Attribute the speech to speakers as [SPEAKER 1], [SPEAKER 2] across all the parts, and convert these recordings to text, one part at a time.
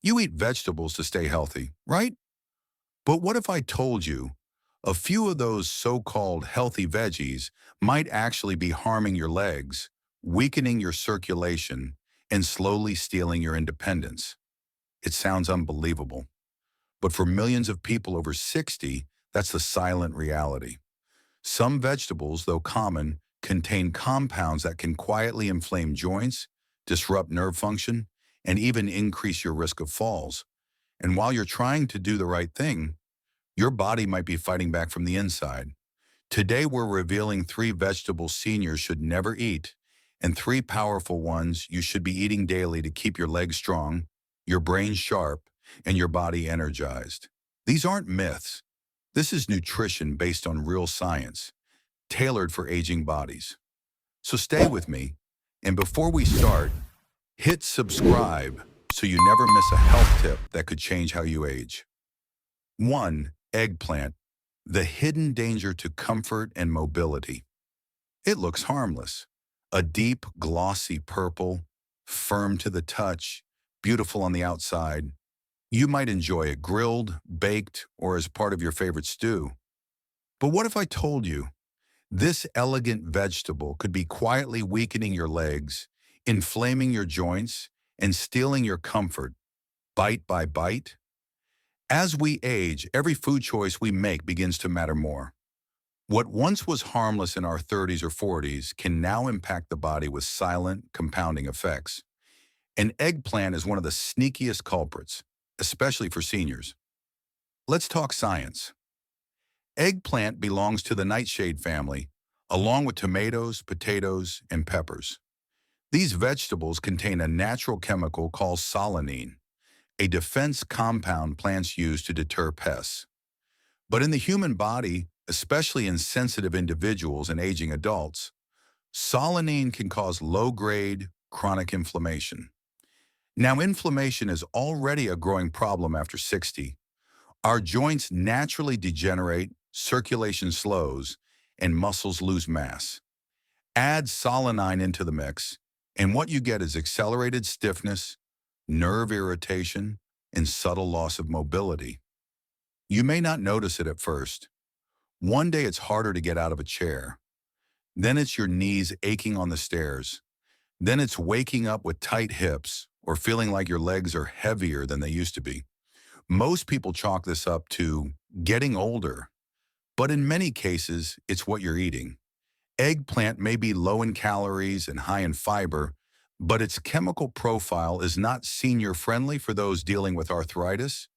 [SPEAKER 1] You eat vegetables to stay healthy, right? But what if I told you a few of those so-called healthy veggies might actually be harming your legs, weakening your circulation, and slowly stealing your independence? It sounds unbelievable. But for millions of people over 60, that's the silent reality. Some vegetables, though common, contain compounds that can quietly inflame joints, disrupt nerve function, and even increase your risk of falls. And while you're trying to do the right thing, your body might be fighting back from the inside. Today, we're revealing three vegetables seniors should never eat and three powerful ones you should be eating daily to keep your legs strong, your brain sharp, and your body energized. These aren't myths. This is nutrition based on real science, tailored for aging bodies. So stay with me, and before we start, hit subscribe so you never miss a health tip that could change how you age. 1. Eggplant, the hidden danger to comfort and mobility. It looks harmless. A deep, glossy purple, firm to the touch, beautiful on the outside. You might enjoy it grilled, baked, or as part of your favorite stew. But what if I told you this elegant vegetable could be quietly weakening your legs, inflaming your joints, and stealing your comfort, bite by bite? As we age, every food choice we make begins to matter more. What once was harmless in our 30s or 40s can now impact the body with silent, compounding effects. And eggplant is one of the sneakiest culprits, especially for seniors. Let's talk science. Eggplant belongs to the nightshade family, along with tomatoes, potatoes, and peppers. These vegetables contain a natural chemical called solanine, a defense compound plants use to deter pests. But in the human body, especially in sensitive individuals and aging adults, solanine can cause low-grade chronic inflammation. Now, inflammation is already a growing problem after 60. Our joints naturally degenerate, circulation slows, and muscles lose mass. Add solanine into the mix, and what you get is accelerated stiffness, nerve irritation, and subtle loss of mobility. You may not notice it at first. One day it's harder to get out of a chair. Then it's your knees aching on the stairs. Then it's waking up with tight hips or feeling like your legs are heavier than they used to be. Most people chalk this up to getting older, but in many cases, it's what you're eating. Eggplant may be low in calories and high in fiber, but its chemical profile is not senior-friendly for those dealing with arthritis,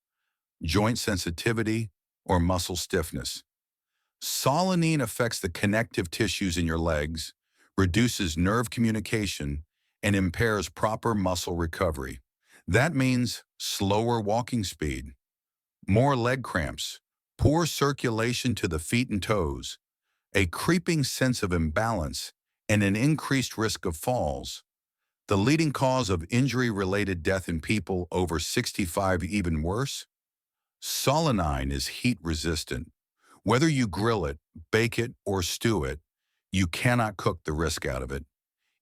[SPEAKER 1] joint sensitivity, or muscle stiffness. Solanine affects the connective tissues in your legs, reduces nerve communication, and impairs proper muscle recovery. That means slower walking speed, more leg cramps, poor circulation to the feet and toes, a creeping sense of imbalance, and an increased risk of falls. The leading cause of injury-related death in people over 65, even worse? Solanine is heat-resistant. Whether you grill it, bake it, or stew it, you cannot cook the risk out of it.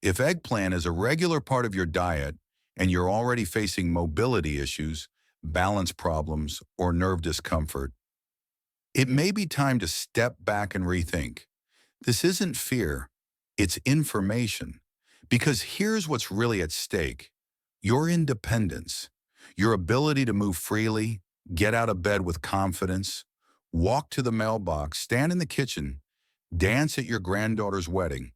[SPEAKER 1] If eggplant is a regular part of your diet and you're already facing mobility issues, balance problems, or nerve discomfort, it may be time to step back and rethink. This isn't fear, it's information. Because here's what's really at stake: your independence, your ability to move freely, get out of bed with confidence, walk to the mailbox, stand in the kitchen, dance at your granddaughter's wedding.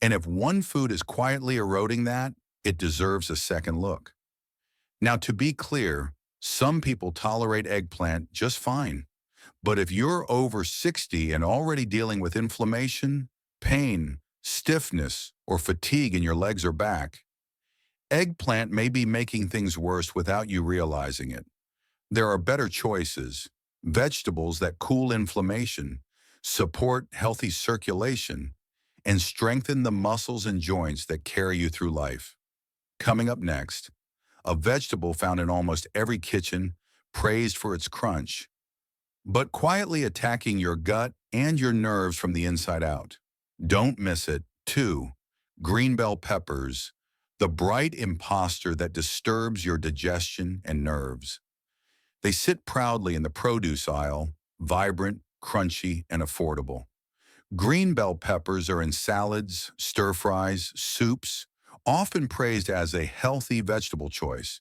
[SPEAKER 1] And if one food is quietly eroding that, it deserves a second look. Now, to be clear, some people tolerate eggplant just fine. But if you're over 60 and already dealing with inflammation, pain, stiffness, or fatigue in your legs or back, eggplant may be making things worse without you realizing it. There are better choices: vegetables that cool inflammation, support healthy circulation, and strengthen the muscles and joints that carry you through life. Coming up next, a vegetable found in almost every kitchen, praised for its crunch, but quietly attacking your gut and your nerves from the inside out. Don't miss it. 2. Green bell peppers, the bright imposter that disturbs your digestion and nerves. They sit proudly in the produce aisle, vibrant, crunchy, and affordable. Green bell peppers are in salads, stir-fries, soups, often praised as a healthy vegetable choice.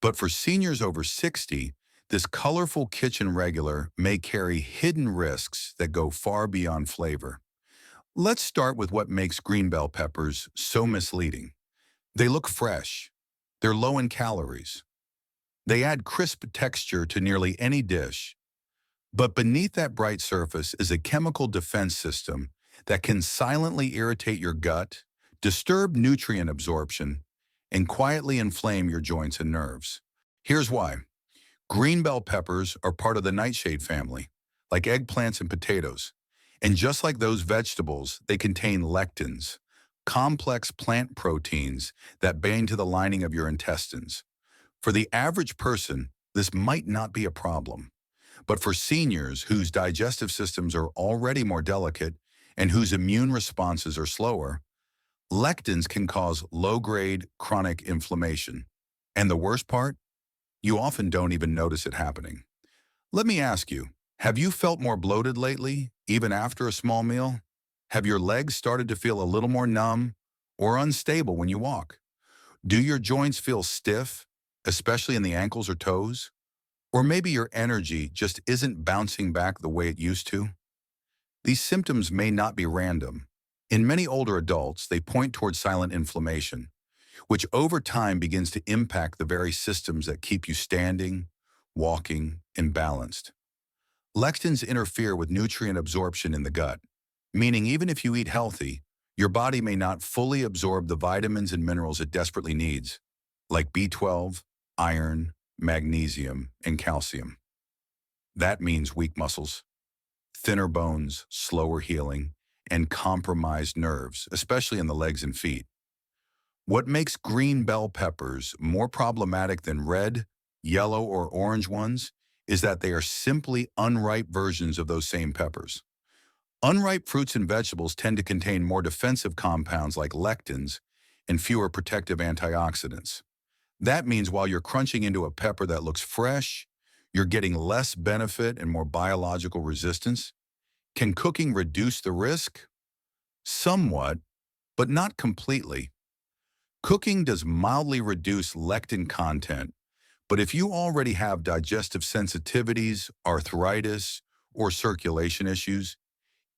[SPEAKER 1] But for seniors over 60, this colorful kitchen regular may carry hidden risks that go far beyond flavor. Let's start with what makes green bell peppers so misleading. They look fresh. They're low in calories. They add crisp texture to nearly any dish. But beneath that bright surface is a chemical defense system that can silently irritate your gut, disturb nutrient absorption, and quietly inflame your joints and nerves. Here's why. Green bell peppers are part of the nightshade family, like eggplants and potatoes. And just like those vegetables, they contain lectins, complex plant proteins that bind to the lining of your intestines. For the average person, this might not be a problem. But for seniors whose digestive systems are already more delicate and whose immune responses are slower, lectins can cause low-grade chronic inflammation. And the worst part? You often don't even notice it happening. Let me ask you, have you felt more bloated lately, even after a small meal? Have your legs started to feel a little more numb or unstable when you walk? Do your joints feel stiff, especially in the ankles or toes? Or maybe your energy just isn't bouncing back the way it used to? These symptoms may not be random. In many older adults, they point toward silent inflammation, which over time begins to impact the very systems that keep you standing, walking, and balanced. Lectins interfere with nutrient absorption in the gut, meaning even if you eat healthy, your body may not fully absorb the vitamins and minerals it desperately needs, like B12, iron, magnesium, and calcium. That means weak muscles, thinner bones, slower healing, and compromised nerves, especially in the legs and feet. What makes green bell peppers more problematic than red, yellow, or orange ones is that they are simply unripe versions of those same peppers. Unripe fruits and vegetables tend to contain more defensive compounds like lectins and fewer protective antioxidants. That means while you're crunching into a pepper that looks fresh, you're getting less benefit and more biological resistance. Can cooking reduce the risk? Somewhat, but not completely. Cooking does mildly reduce lectin content, but if you already have digestive sensitivities, arthritis, or circulation issues,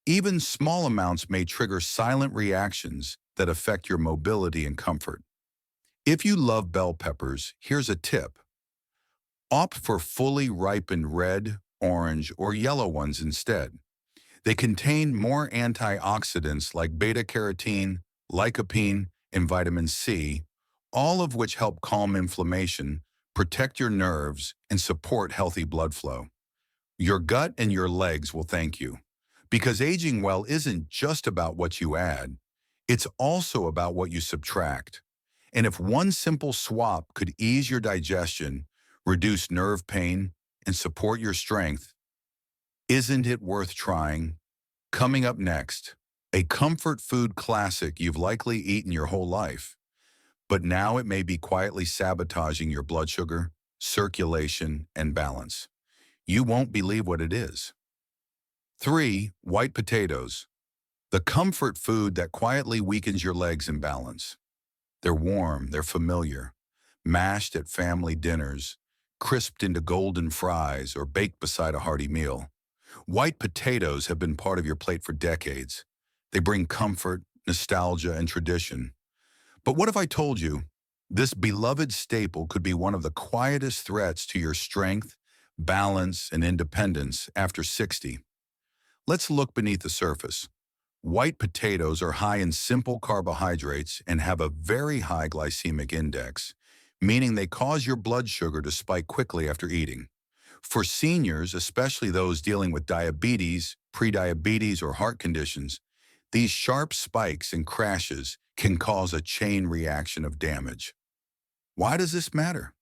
[SPEAKER 1] even small amounts may trigger silent reactions that affect your mobility and comfort. If you love bell peppers, here's a tip. Opt for fully ripened red, orange, or yellow ones instead. They contain more antioxidants like beta-carotene, lycopene, and vitamin C, all of which help calm inflammation, protect your nerves, and support healthy blood flow. Your gut and your legs will thank you, because aging well isn't just about what you add, it's also about what you subtract. And if one simple swap could ease your digestion, reduce nerve pain, and support your strength, isn't it worth trying? Coming up next, a comfort food classic you've likely eaten your whole life, but now it may be quietly sabotaging your blood sugar, circulation, and balance. You won't believe what it is. 3. White potatoes, the comfort food that quietly weakens your legs and balance. They're warm, they're familiar, mashed at family dinners, crisped into golden fries, or baked beside a hearty meal. White potatoes have been part of your plate for decades. They bring comfort, nostalgia, and tradition. But what if I told you this beloved staple could be one of the quietest threats to your strength, balance, and independence after 60? Let's look beneath the surface. White potatoes are high in simple carbohydrates and have a very high glycemic index, meaning they cause your blood sugar to spike quickly after eating. For seniors, especially those dealing with diabetes, prediabetes, or heart conditions, these sharp spikes and crashes can cause a chain reaction of damage. Why does this matter?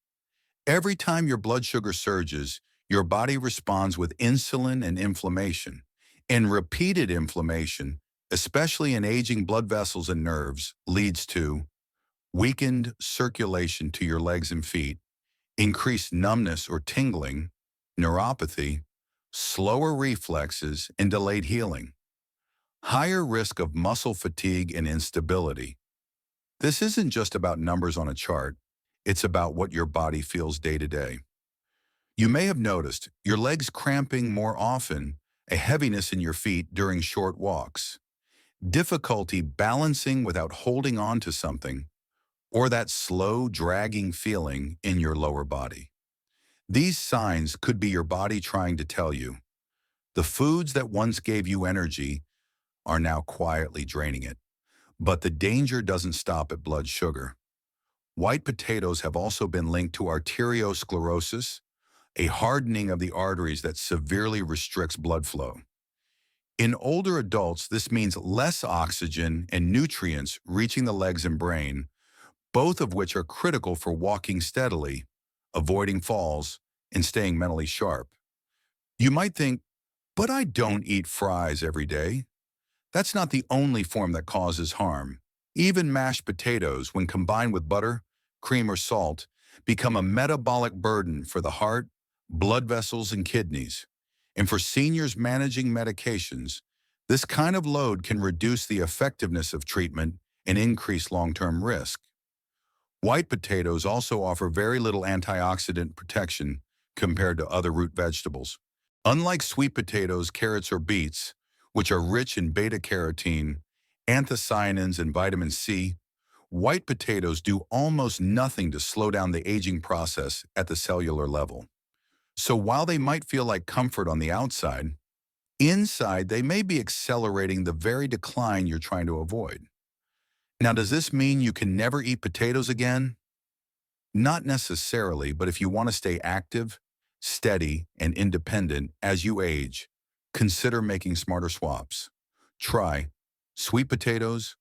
[SPEAKER 1] Every time your blood sugar surges, your body responds with insulin and inflammation. And repeated inflammation, especially in aging blood vessels and nerves, leads to weakened circulation to your legs and feet, increased numbness or tingling, neuropathy, slower reflexes, and delayed healing. Higher risk of muscle fatigue and instability. This isn't just about numbers on a chart. It's about what your body feels day to day. You may have noticed your legs cramping more often, a heaviness in your feet during short walks, difficulty balancing without holding on to something, or that slow, dragging feeling in your lower body. These signs could be your body trying to tell you, the foods that once gave you energy are now quietly draining it. But the danger doesn't stop at blood sugar. White potatoes have also been linked to arteriosclerosis, a hardening of the arteries that severely restricts blood flow. In older adults, this means less oxygen and nutrients reaching the legs and brain, both of which are critical for walking steadily, avoiding falls, and staying mentally sharp. You might think, but I don't eat fries every day. That's not the only form that causes harm. Even mashed potatoes, when combined with butter, cream, or salt, become a metabolic burden for the heart, blood vessels, and kidneys. And for seniors managing medications, this kind of load can reduce the effectiveness of treatment and increase long-term risk. White potatoes also offer very little antioxidant protection compared to other root vegetables. Unlike sweet potatoes, carrots, or beets, which are rich in beta-carotene, anthocyanins, and vitamin C, white potatoes do almost nothing to slow down the aging process at the cellular level. So while they might feel like comfort on the outside, inside they may be accelerating the very decline you're trying to avoid. Now, does this mean you can never eat potatoes again? Not necessarily, but if you want to stay active, steady, and independent as you age, consider making smarter swaps. Try sweet potatoes,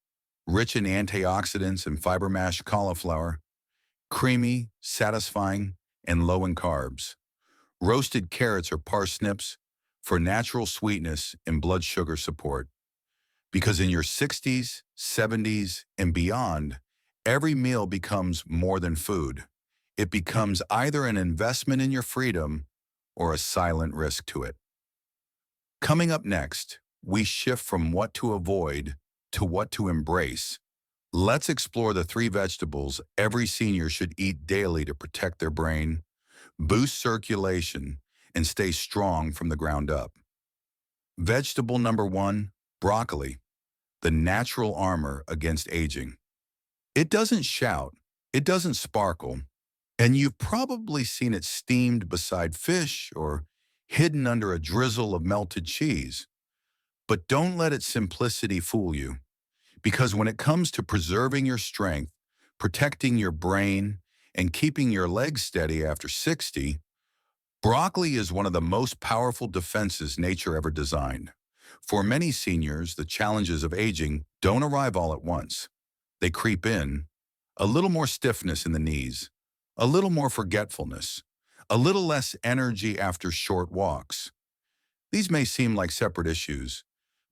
[SPEAKER 1] rich in antioxidants and fiber mashed cauliflower, creamy, satisfying, and low in carbs. Roasted carrots or parsnips for natural sweetness and blood sugar support. Because in your 60s, 70s, and beyond, every meal becomes more than food. It becomes either an investment in your freedom or a silent risk to it. Coming up next, we shift from what to avoid to what to embrace. Let's explore the three vegetables every senior should eat daily to protect their brain, boost circulation, and stay strong from the ground up. Vegetable number 1, broccoli, the natural armor against aging. It doesn't shout, it doesn't sparkle, and you've probably seen it steamed beside fish or hidden under a drizzle of melted cheese. But don't let its simplicity fool you, because when it comes to preserving your strength, protecting your brain, and keeping your legs steady after 60, broccoli is one of the most powerful defenses nature ever designed. For many seniors, the challenges of aging don't arrive all at once. They creep in, a little more stiffness in the knees, a little more forgetfulness, a little less energy after short walks. These may seem like separate issues,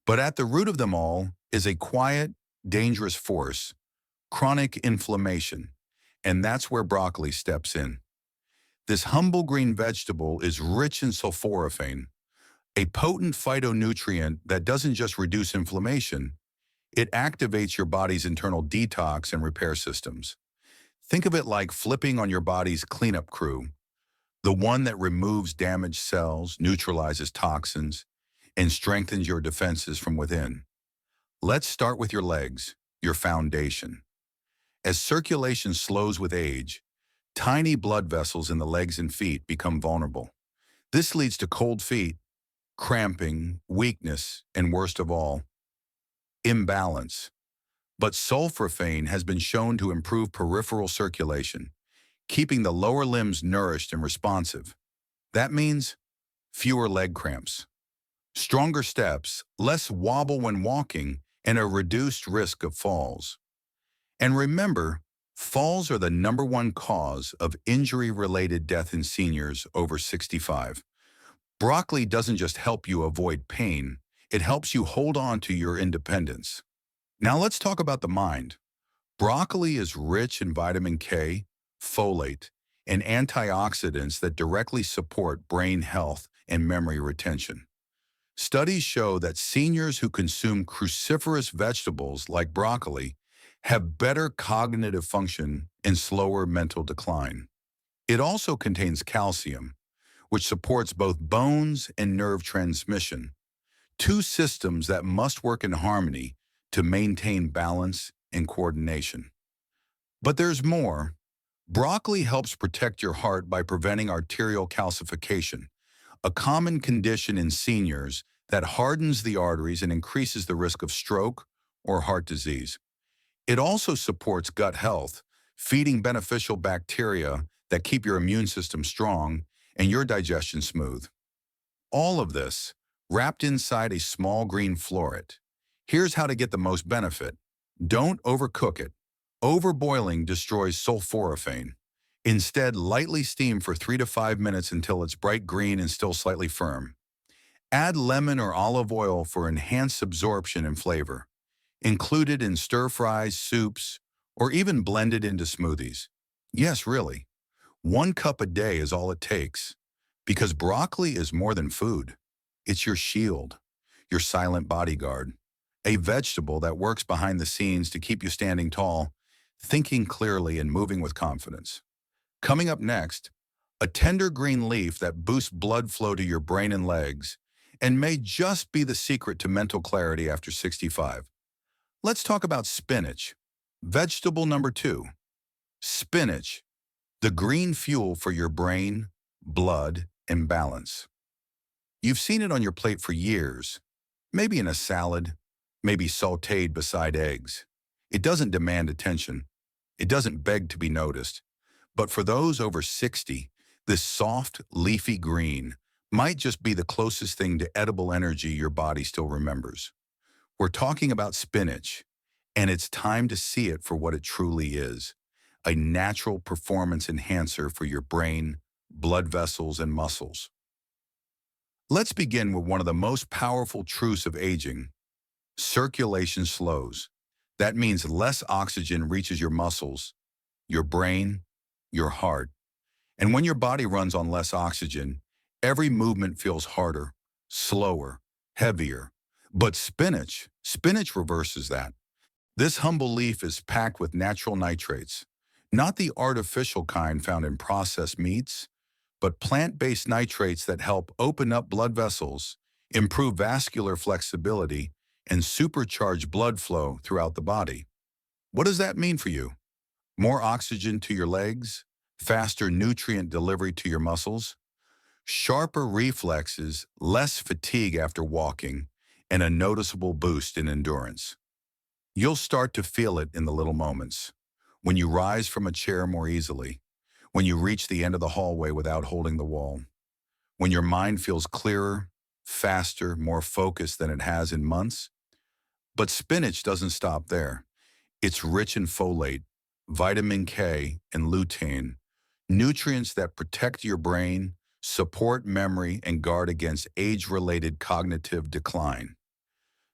[SPEAKER 1] but at the root of them all is a quiet, dangerous force, chronic inflammation, and that's where broccoli steps in. This humble green vegetable is rich in sulforaphane, a potent phytonutrient that doesn't just reduce inflammation, it activates your body's internal detox and repair systems. Think of it like flipping on your body's cleanup crew, the one that removes damaged cells, neutralizes toxins, and strengthens your defenses from within. Let's start with your legs, your foundation. As circulation slows with age, tiny blood vessels in the legs and feet become vulnerable. This leads to cold feet, cramping, weakness, and worst of all, imbalance. But sulforaphane has been shown to improve peripheral circulation, keeping the lower limbs nourished and responsive. That means fewer leg cramps, stronger steps, less wobble when walking, and a reduced risk of falls. And remember, falls are the #1 cause of injury-related death in seniors over 65. Broccoli doesn't just help you avoid pain, it helps you hold on to your independence. Now let's talk about the mind. Broccoli is rich in vitamin K, folate, and antioxidants that directly support brain health and memory retention. Studies show that seniors who consume cruciferous vegetables like broccoli have better cognitive function and slower mental decline. It also contains calcium, which supports both bones and nerve transmission, two systems that must work in harmony to maintain balance and coordination. But there's more. Broccoli helps protect your heart by preventing arterial calcification, a common condition in seniors that hardens the arteries and increases the risk of stroke or heart disease. It also supports gut health, feeding beneficial bacteria that keep your immune system strong and your digestion smooth. All of this wrapped inside a small green floret. Here's how to get the most benefit. Don't overcook it. Overboiling destroys sulforaphane. Instead, lightly steam for 3 to 5 minutes until it's bright green and still slightly firm. Add lemon or olive oil for enhanced absorption and flavor. Include it in stir-fries, soups, or even blended into smoothies. Yes, really. 1 cup a day is all it takes. Because broccoli is more than food. It's your shield, your silent bodyguard, a vegetable that works behind the scenes to keep you standing tall, thinking clearly and moving with confidence. Coming up next, a tender green leaf that boosts blood flow to your brain and legs and may just be the secret to mental clarity after 65. Let's talk about spinach. Vegetable number 2. Spinach, the green fuel for your brain, blood, and balance. You've seen it on your plate for years, maybe in a salad, maybe sautéed beside eggs. It doesn't demand attention. It doesn't beg to be noticed. But for those over 60, this soft, leafy green might just be the closest thing to edible energy your body still remembers. We're talking about spinach, and it's time to see it for what it truly is, a natural performance enhancer for your brain, blood vessels, and muscles. Let's begin with one of the most powerful truths of aging. Circulation slows. That means less oxygen reaches your muscles, your brain, your heart. And when your body runs on less oxygen, every movement feels harder, slower, heavier. But spinach reverses that. This humble leaf is packed with natural nitrates, not the artificial kind found in processed meats, but plant-based nitrates that help open up blood vessels, improve vascular flexibility, and supercharge blood flow throughout the body. What does that mean for you? More oxygen to your legs, faster nutrient delivery to your muscles, sharper reflexes, less fatigue after walking, and a noticeable boost in endurance. You'll start to feel it in the little moments. When you rise from a chair more easily, when you reach the end of the hallway without holding the wall, when your mind feels clearer, faster, more focused than it has in months. But spinach doesn't stop there. It's rich in folate, vitamin K, and lutein, nutrients that protect your brain, support memory, and guard against age-related cognitive decline.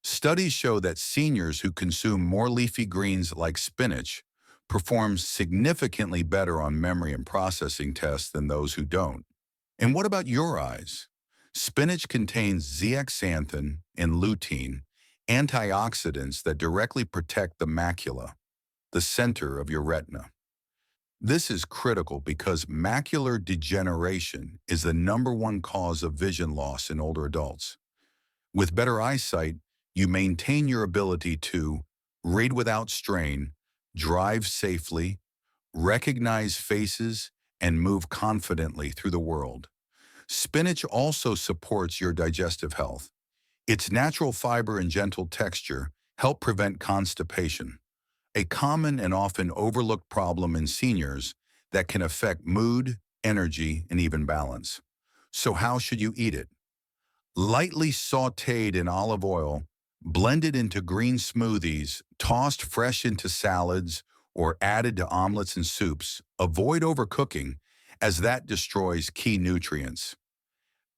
[SPEAKER 1] Studies show that seniors who consume more leafy greens like spinach perform significantly better on memory and processing tests than those who don't. And what about your eyes? Spinach contains zeaxanthin and lutein, antioxidants that directly protect the macula, the center of your retina. This is critical because macular degeneration is the #1 cause of vision loss in older adults. With better eyesight, you maintain your ability to read without strain, drive safely, recognize faces, and move confidently through the world. Spinach also supports your digestive health. Its natural fiber and gentle texture help prevent constipation, a common and often overlooked problem in seniors that can affect mood, energy, and even balance. So how should you eat it? Lightly sautéed in olive oil, blended into green smoothies, tossed fresh into salads, or added to omelets and soups. Avoid overcooking, as that destroys key nutrients.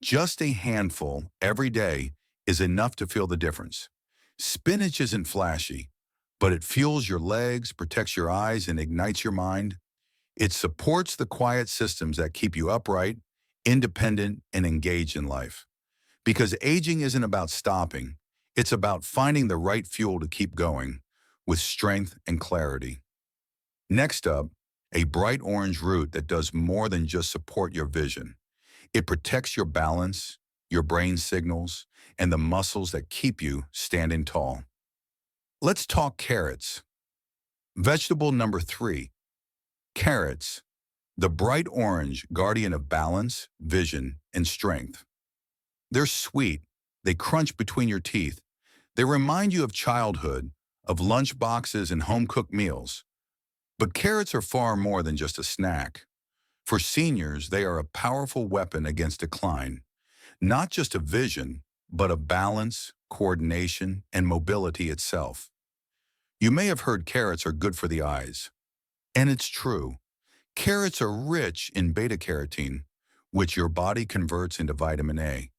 [SPEAKER 1] Just a handful every day is enough to feel the difference. Spinach isn't flashy, but it fuels your legs, protects your eyes, and ignites your mind. It supports the quiet systems that keep you upright, independent, and engaged in life. Because aging isn't about stopping, it's about finding the right fuel to keep going with strength and clarity. Next up, a bright orange root that does more than just support your vision. It protects your balance, your brain signals, and the muscles that keep you standing tall. Let's talk carrots. Vegetable number 3, carrots, the bright orange guardian of balance, vision, and strength. They're sweet. They crunch between your teeth. They remind you of childhood, of lunch boxes and home-cooked meals. But carrots are far more than just a snack. For seniors, they are a powerful weapon against decline, not just of vision, but of balance, coordination, and mobility itself. You may have heard carrots are good for the eyes. And it's true. Carrots are rich in beta-carotene, which your body converts into vitamin A,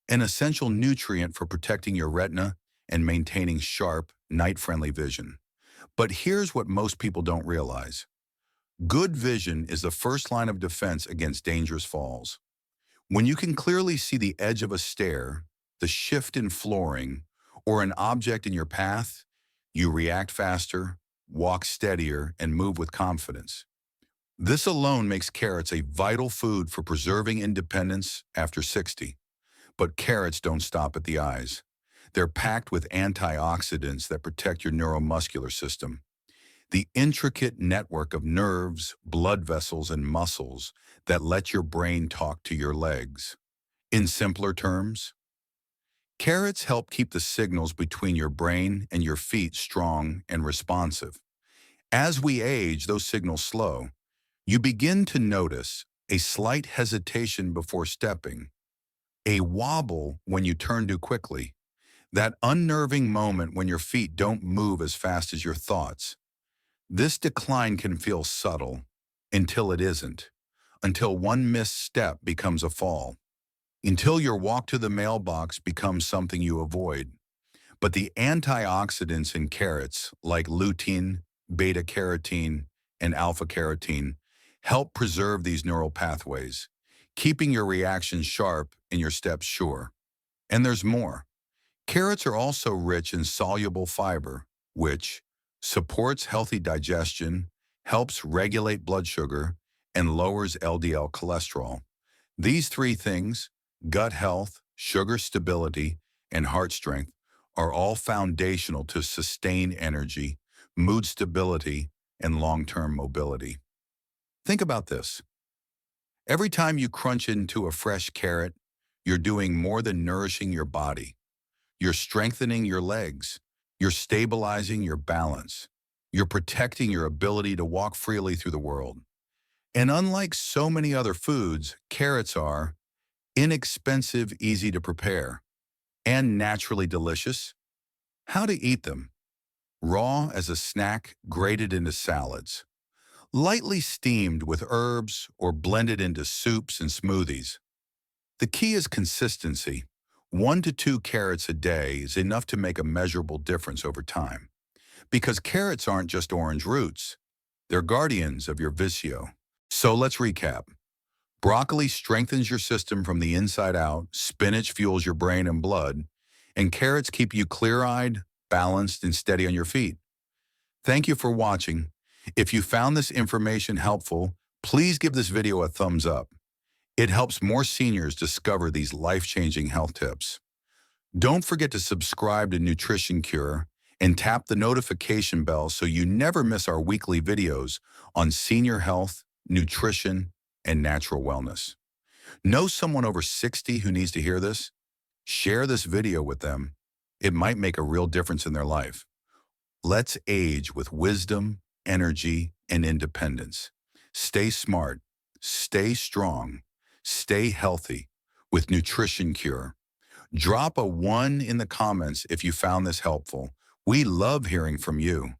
[SPEAKER 1] an essential nutrient for protecting your retina and maintaining sharp, night-friendly vision. But here's what most people don't realize. Good vision is the first line of defense against dangerous falls. When you can clearly see the edge of a stair, the shift in flooring, or an object in your path, you react faster, walk steadier, and move with confidence. This alone makes carrots a vital food for preserving independence after 60. But carrots don't stop at the eyes. They're packed with antioxidants that protect your neuromuscular system, the intricate network of nerves, blood vessels, and muscles that let your brain talk to your legs. In simpler terms, carrots help keep the signals between your brain and your feet strong and responsive. As we age, those signals slow. You begin to notice a slight hesitation before stepping, a wobble when you turn too quickly, that unnerving moment when your feet don't move as fast as your thoughts. This decline can feel subtle until it isn't, until one misstep becomes a fall, until your walk to the mailbox becomes something you avoid. But the antioxidants in carrots, like lutein, beta-carotene, and alpha-carotene, help preserve these neural pathways, keeping your reactions sharp and your steps sure. And there's more. Carrots are also rich in soluble fiber, which supports healthy digestion, helps regulate blood sugar, and lowers LDL cholesterol. These 3 things, gut health, sugar stability, and heart strength, are all foundational to sustained energy, mood stability, and long-term mobility. Think about this. Every time you crunch into a fresh carrot, you're doing more than nourishing your body. You're strengthening your legs. You're stabilizing your balance. You're protecting your ability to walk freely through the world. And unlike so many other foods, carrots are inexpensive, easy to prepare, and naturally delicious. How to eat them? Raw as a snack, grated into salads, lightly steamed with herbs or blended into soups and smoothies. The key is consistency. 1 to 2 carrots a day is enough to make a measurable difference over time. Because carrots aren't just orange roots, they're guardians of your visio. So let's recap. Broccoli strengthens your system from the inside out, spinach fuels your brain and blood, and carrots keep you clear-eyed, balanced, and steady on your feet. Thank you for watching. If you found this information helpful, please give this video a thumbs up. It helps more seniors discover these life-changing health tips. Don't forget to subscribe to Nutrition Cure and tap the notification bell so you never miss our weekly videos on senior health, nutrition, and natural wellness. Know someone over 60 who needs to hear this? Share this video with them. It might make a real difference in their life. Let's age with wisdom, energy, and independence. Stay smart, stay strong, stay healthy with Nutrition Cure. Drop a 1 in the comments if you found this helpful. We love hearing from you.